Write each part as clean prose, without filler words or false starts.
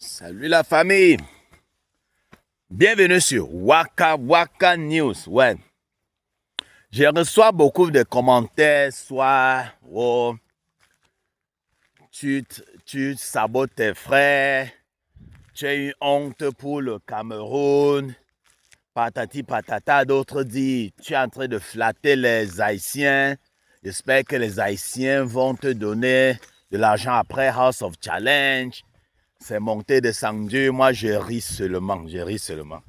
Salut la famille. Bienvenue sur Waka Waka News. Ouais. Je reçois beaucoup de commentaires, soit oh, tu sabotes tes frères, tu as eu honte pour le Cameroun, patati patata. D'autres disent, tu es en train de flatter les Haïtiens. J'espère que les Haïtiens vont te donner de l'argent après House of Challenge. C'est monté descendu. Moi, je ris seulement. Je ris seulement.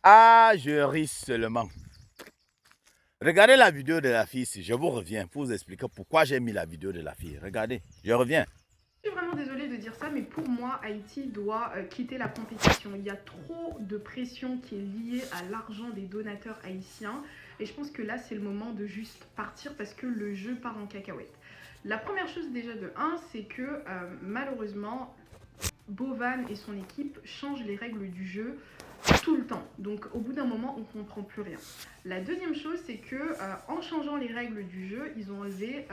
Ah, je ris seulement. Regardez la vidéo de la fille ici. Je vous reviens pour vous expliquer pourquoi j'ai mis la vidéo de la fille. Regardez, je reviens. Je suis vraiment désolée de dire ça, mais pour moi, Haïti doit quitter la compétition. Il y a trop de pression qui est liée à l'argent des donateurs haïtiens. Et je pense que là, c'est le moment de juste partir parce que le jeu part en cacahuète. La première chose déjà de 1, c'est que malheureusement, Bovan et son équipe changent les règles du jeu tout le temps. Donc au bout d'un moment, on ne comprend plus rien. La deuxième chose, c'est que en changeant les règles du jeu, ils ont enlevé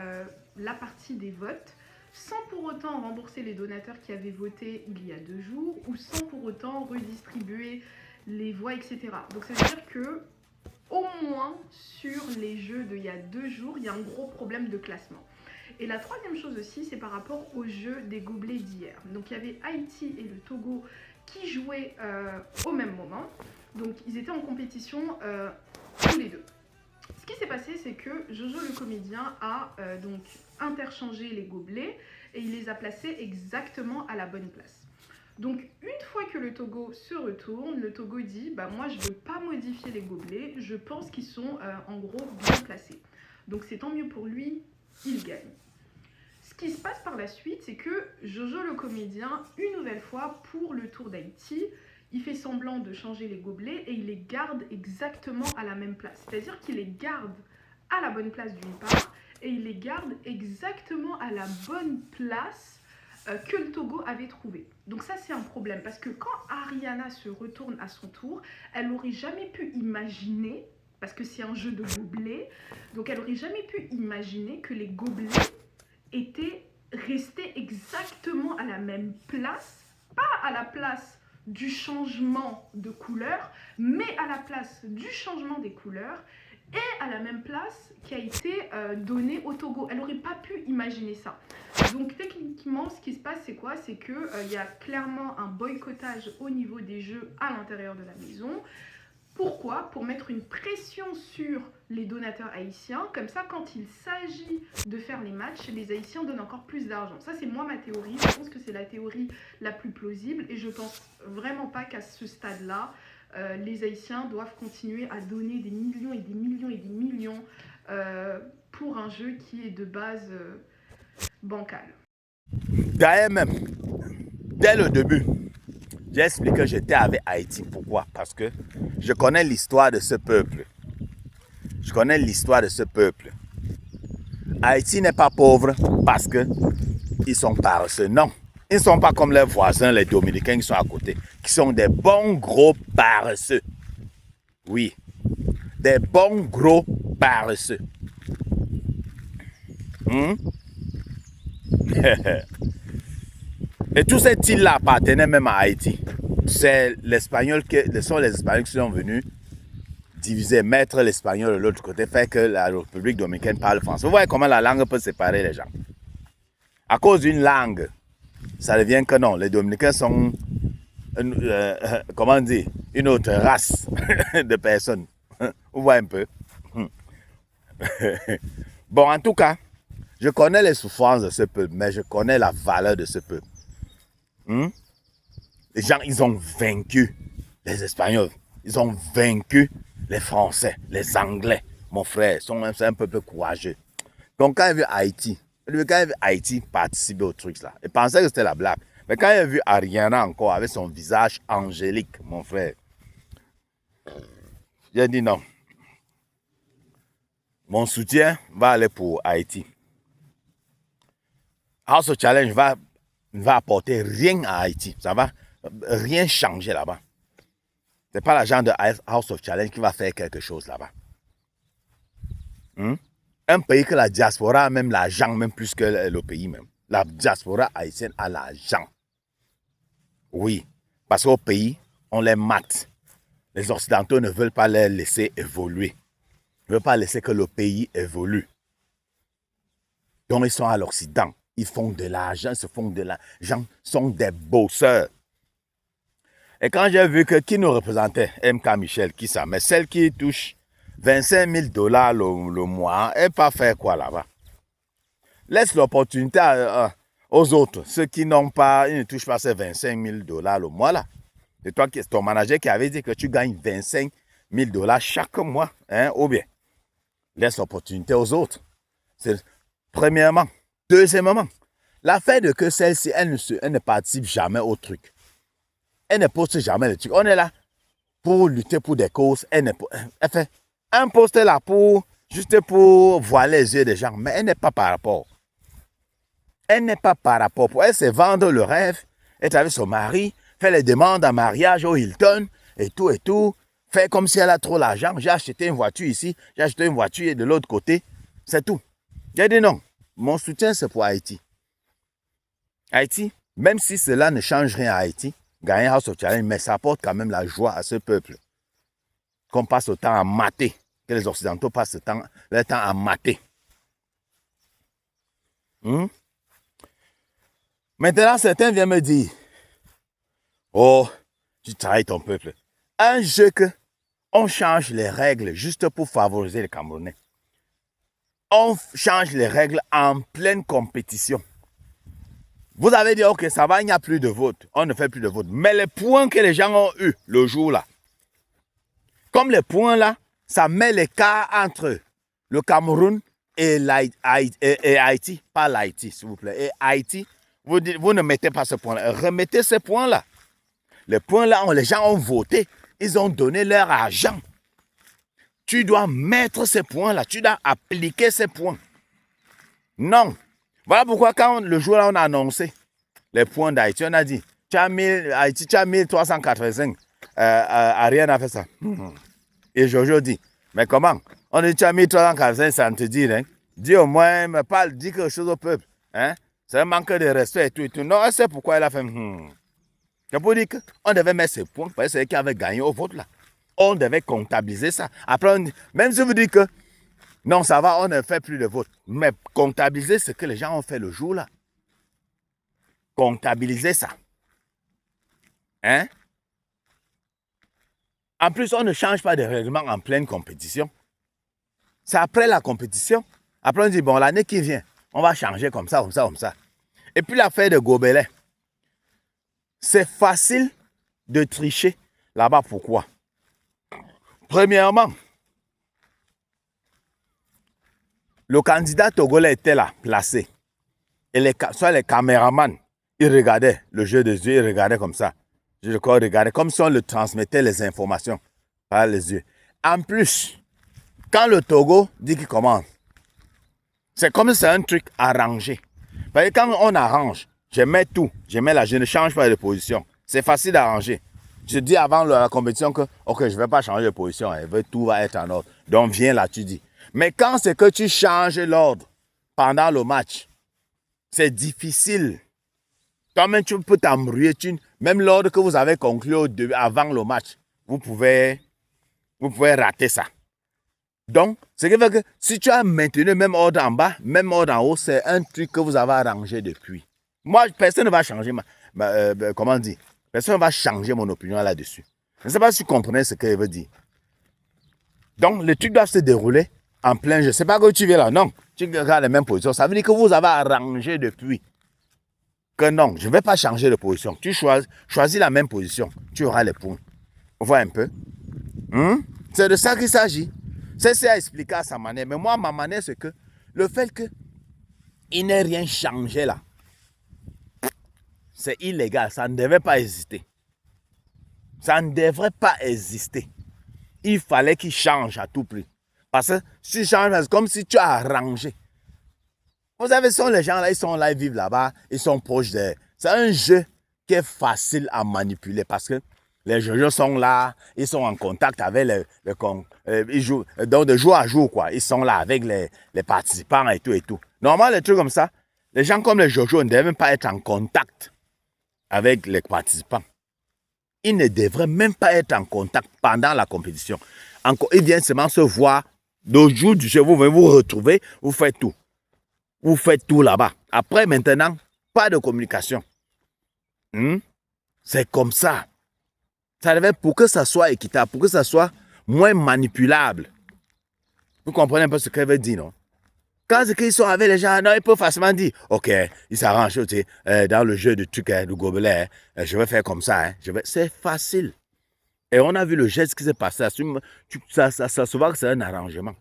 la partie des votes sans pour autant rembourser les donateurs qui avaient voté il y a 2 jours ou sans pour autant redistribuer les voix, etc. Donc ça veut dire que au moins sur les jeux d'il y a 2 jours, il y a un gros problème de classement. Et la troisième chose aussi, c'est par rapport au jeu des gobelets d'hier. Donc il y avait Haïti et le Togo qui jouaient au même moment. Donc ils étaient en compétition tous les deux. Ce qui s'est passé, c'est que Jojo le comédien a donc interchangé les gobelets et il les a placés exactement à la bonne place. Donc une fois que le Togo se retourne, le Togo dit bah moi je veux pas modifier les gobelets, je pense qu'ils sont en gros bien placés. Donc c'est tant mieux pour lui, il gagne. Ce qui se passe par la suite, c'est que Jojo le comédien, une nouvelle fois pour le Tour d'Haïti, il fait semblant de changer les gobelets et il les garde exactement à la même place. C'est-à-dire qu'il les garde à la bonne place d'une part et il les garde exactement à la bonne place que le Togo avait trouvé. Donc ça c'est un problème parce que quand Ariana se retourne à son tour, elle n'aurait jamais pu imaginer, parce que c'est un jeu de gobelets, donc elle n'aurait jamais pu imaginer que les gobelets étaient restés exactement à la même place, pas à la place du changement de couleur, mais à la place du changement des couleurs et à la même place qui a été donnée au Togo. Elle n'aurait pas pu imaginer ça. Donc techniquement, ce qui se passe, c'est quoi? C'est qu'il y a clairement un boycottage au niveau des jeux à l'intérieur de la maison. Pourquoi? Pour mettre une pression sur les donateurs haïtiens. Comme ça, quand il s'agit de faire les matchs, les Haïtiens donnent encore plus d'argent. Ça, c'est moi ma théorie. Je pense que c'est la théorie la plus plausible. Et je pense vraiment pas qu'à ce stade-là, les Haïtiens doivent continuer à donner des millions et des millions et des millions pour un jeu qui est de base bancal. D'ailleurs même, dès le début, j'ai expliqué que j'étais avec Haïti. Pourquoi? Parce que je connais l'histoire de ce peuple. Je connais l'histoire de ce peuple. Haïti n'est pas pauvre parce qu'ils sont paresseux. Non. Ils ne sont pas comme leurs voisins, les Dominicains qui sont à côté, qui sont des bons gros paresseux. Oui. Des bons gros paresseux. Et tous ces îles-là appartenaient même à Haïti. C'est l'Espagnol ce sont les Espagnols qui sont venus diviser, mettre l'Espagnol de l'autre côté, faire que la République dominicaine parle français. Vous voyez comment la langue peut séparer les gens. À cause d'une langue, ça devient que non, les Dominicains sont, comment dire, une autre race de personnes. Vous voyez un peu. Bon, en tout cas, je connais les souffrances de ce peuple, mais je connais la valeur de ce peuple. Les gens, ils ont vaincu les Espagnols. Ils ont vaincu les Français, les Anglais. Mon frère, c'est un peuple courageux. Donc, quand il a vu Haïti, participer au truc là, il pensait que c'était la blague. Mais quand il a vu Ariana encore avec son visage angélique, mon frère, j'ai dit non. Mon soutien va aller pour Haïti. House of Challenge ne va apporter rien à Haïti. Ça va rien changer là-bas. Ce n'est pas la genre de House of Challenge qui va faire quelque chose là-bas. Un pays que la diaspora a même l'argent, même plus que le pays même. la diaspora haïtienne a l'argent. Oui, parce qu'au pays, on les mate. Les Occidentaux ne veulent pas les laisser évoluer. Ils ne veulent pas laisser que le pays évolue. Donc, ils sont à l'Occident. Ils font de l'argent, ils se font de l'argent, sont des bosseurs. Et quand j'ai vu que qui nous représentait, MK Michel, qui ça, mais celle qui touche 25 000 $ le mois, elle pas faire quoi là-bas? Laisse l'opportunité aux autres, ceux qui n'ont pas, ils ne touchent pas ces 25 000 $ le mois là. C'est toi, ton manager qui avait dit que tu gagnes 25 000 $ chaque mois, hein, ou bien. Laisse l'opportunité aux autres. C'est premièrement. Deuxièmement, l'affaire de que celle-ci, elle ne participe jamais au truc. Elle ne poste jamais le truc. On est là pour lutter pour des causes. Elle fait un post là juste pour voir les yeux des gens, mais elle n'est pas par rapport. Elle n'est pas par rapport. Pour elle, c'est vendre le rêve, être avec son mari, faire les demandes en mariage au Hilton, et tout. Faire comme si elle a trop l'argent. J'ai acheté une voiture ici, j'ai acheté une voiture de l'autre côté. C'est tout. J'ai dit non. Mon soutien, c'est pour Haïti. Haïti, même si cela ne change rien à Haïti, gagner House of Challenge, mais ça apporte quand même la joie à ce peuple. Qu'on passe le temps à mater, que les Occidentaux passent le temps à mater. Maintenant, certains viennent me dire, oh, tu trahis ton peuple. Un jeu que on change les règles juste pour favoriser les Camerounais. On change les règles en pleine compétition. Vous avez dit, ok, ça va, il n'y a plus de vote. On ne fait plus de vote. Mais les points que les gens ont eus le jour-là, comme les points là, ça met l'écart entre le Cameroun et Haïti. Pas l'Haïti, s'il vous plaît. Et Haïti, vous ne mettez pas ce point-là. Remettez ce point-là. Les points là, les gens ont voté. Ils ont donné leur argent. Tu dois mettre ces points-là. Tu dois appliquer ces points. Non. Voilà pourquoi quand le jour-là, on a annoncé les points d'Haïti, on a dit, Haïti, tu as 1385. Ariane a fait ça. Et Jojo dit, mais comment? On dit, tu as 1345, ça ne te dit rien. Dis au moins, me parle, dis quelque chose au peuple. Hein? C'est un manque de respect et tout. Non, c'est pourquoi elle a fait. C'est pour dire qu'on devait mettre ces points, parce que c'est eux qui avaient gagné au vote là. On devait comptabiliser ça. Après, même si vous dites que non, ça va, on ne fait plus de vote. Mais comptabiliser ce que les gens ont fait le jour là. Comptabiliser ça. Hein? En plus, on ne change pas de règlement en pleine compétition. C'est après la compétition. Après, on dit, bon, l'année qui vient, on va changer comme ça. Et puis l'affaire de Gobelin. C'est facile de tricher là-bas. Pourquoi? Premièrement, le candidat togolais était là, placé. Et soit les caméramans, ils regardaient le jeu des yeux, ils regardaient comme ça. Je crois regarder comme si on le transmettait les informations par les yeux. En plus, quand le Togo dit qu'il commence, c'est comme si c'est un truc arrangé. Parce que quand on arrange, je mets tout, je ne change pas de position. C'est facile d'arranger. Je dis avant la compétition que, ok, je ne vais pas changer de position, tout va être en ordre. Donc viens là, tu dis. Mais quand c'est que tu changes l'ordre pendant le match, c'est difficile. Toi-même, tu peux t'embrouiller. Même l'ordre que vous avez conclu avant le match, vous pouvez rater ça. Donc, ce qui fait que si tu as maintenu le même ordre en bas, même ordre en haut, c'est un truc que vous avez arrangé depuis. Moi, personne ne va changer comment dire? Personne ne va changer mon opinion là-dessus. Je ne sais pas si vous comprenez ce que je veux dire. Donc, le truc doit se dérouler en plein jeu. Ce n'est pas que tu viens là, non. Tu regardes les mêmes positions. Ça veut dire que vous avez arrangé depuis. Que non, je ne vais pas changer de position. Tu choisis la même position. Tu auras les points. On voit un peu. C'est de ça qu'il s'agit. C'est à expliquer à sa manière. Mais moi, ma manière, c'est que le fait qu'il n'ait rien changé là, c'est illégal. Ça ne devait pas exister. Ça ne devrait pas exister. Il fallait qu'il change à tout prix. Parce que si tu changes, c'est comme si tu as arrangé. Vous savez, les gens là, ils sont là, ils vivent là-bas, ils sont proches de... C'est un jeu qui est facile à manipuler parce que les jeux sont là, ils sont en contact avec ils jouent, donc de jour à jour, quoi. Ils sont là avec les participants et tout. Normalement, les trucs comme ça, Les gens comme les Jojo ne devraient même pas être en contact avec les participants. Ils ne devraient même pas être en contact pendant la compétition. Ils viennent seulement se voir. Le jour du jeu, vous venez vous retrouver, vous faites tout. Vous faites tout là-bas. Après, maintenant, pas de communication. C'est comme ça. Ça devait, pour que ça soit équitable, pour que ça soit moins manipulable. Vous comprenez un peu ce qu'elle veut dire, non? Quand ils sont avec les gens, non, ils peuvent facilement dire, ok, ils s'arrangent, dans le jeu de truc, du gobelet, je vais faire comme ça. C'est facile. Et on a vu le geste qui s'est passé. Ça se voit que c'est un arrangement.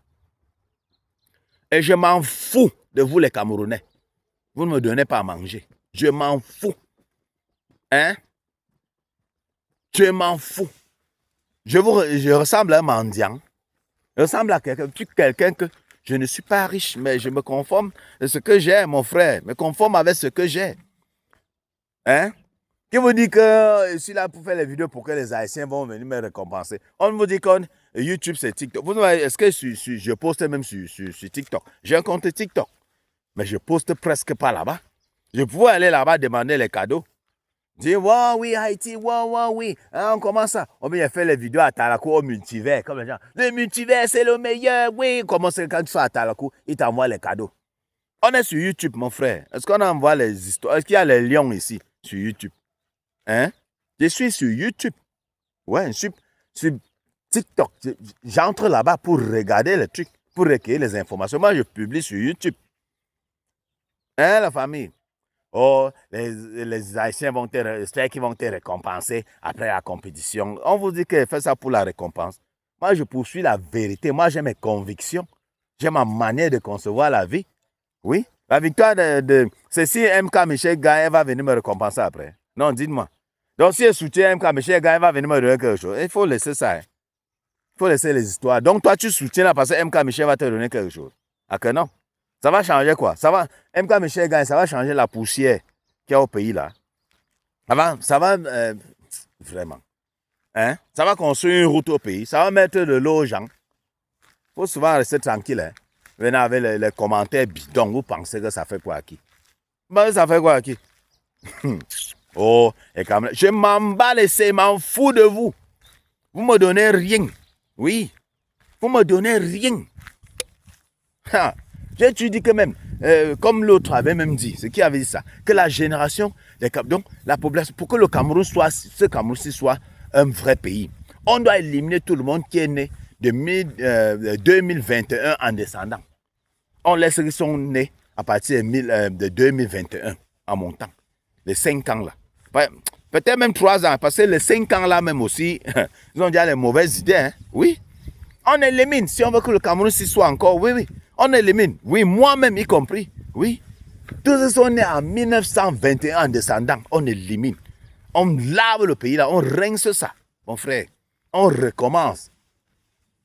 Et je m'en fous de vous, les Camerounais. Vous ne me donnez pas à manger. Je m'en fous. Hein? Je m'en fous. Je ressemble à un mendiant. Je ressemble à quelqu'un que je ne suis pas riche, mais je me conforme de ce que j'ai, mon frère. Je me conforme avec ce que j'ai. Hein? Qui vous dit que je suis là pour faire les vidéos pour que les Haïtiens vont venir me récompenser? On vous dit que YouTube, c'est TikTok. Est-ce que je poste même sur TikTok? J'ai un compte TikTok, mais je poste presque pas là-bas. Je pouvais aller là-bas demander les cadeaux. Dire, wow, oui, Haïti, wow, oui. Hein, on commence ça. On vient faire les vidéos à Talakou au multivers. Comme les gens, le multivers, c'est le meilleur. Oui, comment c'est quand tu fais à Talakou, ils t'envoient les cadeaux. On est sur YouTube, mon frère. Est-ce qu'on envoie les histoires? Est-ce qu'il y a les lions ici, sur YouTube? Hein? Je suis sur YouTube. Ouais, je suis sur TikTok. J'entre là-bas pour regarder les trucs, pour recueillir les informations. Moi, je publie sur YouTube. Hein, la famille? Oh, les Haïtiens vont te récompenser après la compétition. On vous dit que fait ça pour la récompense. Moi, je poursuis la vérité. Moi, j'ai mes convictions. J'ai ma manière de concevoir la vie. Oui. La victoire c'est si MK Michel gagne, elle va venir me récompenser après. Non, dites-moi. Donc, si elle soutient MK Michel gagne, elle va venir me donner quelque chose. Il faut laisser ça. Il faut laisser les histoires. Donc, toi, tu soutiens là parce que MK Michel va te donner quelque chose. Ah que non? Ça va changer quoi? Ça va, MK Michel gagne, ça va changer la poussière qu'il y a au pays là. Ça va vraiment. Hein? Ça va construire une route au pays. Ça va mettre de l'eau aux gens. Il faut souvent rester tranquille. Hein? Venez avec les commentaires bidons. Vous pensez que ça fait quoi à qui? Ben, ça fait quoi à qui? Oh, et quand même, je m'en bats les seins, m'en fous de vous. Vous me donnez rien. Oui. Vous me donnez rien. Tu dis que même, comme l'autre avait même dit, ce qui avait dit ça, que la génération, donc la population, pour que le Cameroun soit, ce Cameroun-ci soit un vrai pays, on doit éliminer tout le monde qui est né de 2021 en descendant. On laisse ceux qui sont nés à partir de 2021 en montant. Les 5 ans là. Peut-être même 3 ans, parce que les 5 ans là même aussi, ils ont déjà les mauvaises idées. Hein? Oui. On élimine, si on veut que le Cameroun s'y soit encore, oui. On élimine, oui, moi-même y compris, oui. Tous ceux qui sont nés en 1921 en descendant, on élimine. On lave le pays là, on rince ça, mon frère. On recommence.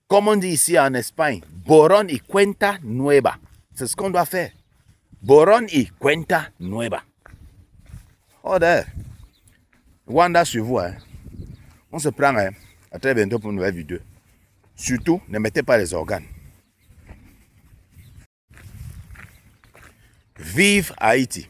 Comme on dit ici en Espagne, borrón y cuenta nueva. C'est ce qu'on doit faire. Borrón y cuenta nueva. Oh d'ailleurs, Wanda sur vous, hein. On se prend, hein. À très bientôt pour une nouvelle vidéo. Surtout, ne mettez pas les organes. Vive Haïti!